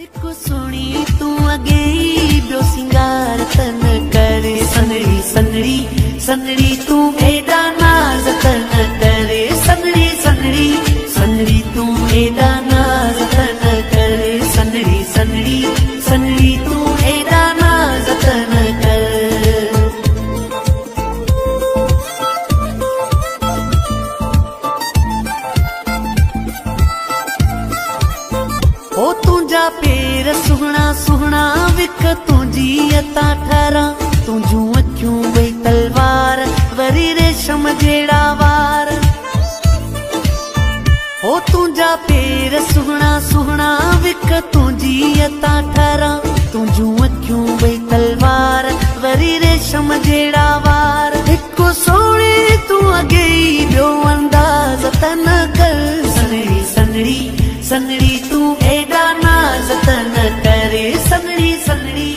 हिकु सुणी तूं अॻे ॿियो सिंगार तन करे सनड़ी सनड़ी सनड़ी तूं एॾा नाज़ तन करे सनड़ी सनड़ी सनड़ी तूं एॾा नाज़ तन करे सनड़ी सनड़ी सनड़ी तूं एॾा नाज़ तन करे ओ तुंहिंजा पेर सुहिणा सुहिणा विक तुंहिंजी अता ठारां तुंहिंजूं अखियूं ॿई तलवार वरी रेशम जहिड़ा वार ओ तुंहिंजा पेर सुहिणा सुहिणा विक तुंहिंजी अता ठारां तुंहिंजूं अखियूं ॿई तलवार वरी रेशम जहिड़ा वार हिकु सोणे तूं अॻे ई ॿियो अंदाज़ तन कर सनड़ी सनड़ी सनड़ी तूं एॾा नाज़ तन करे सनड़ी सनड़ी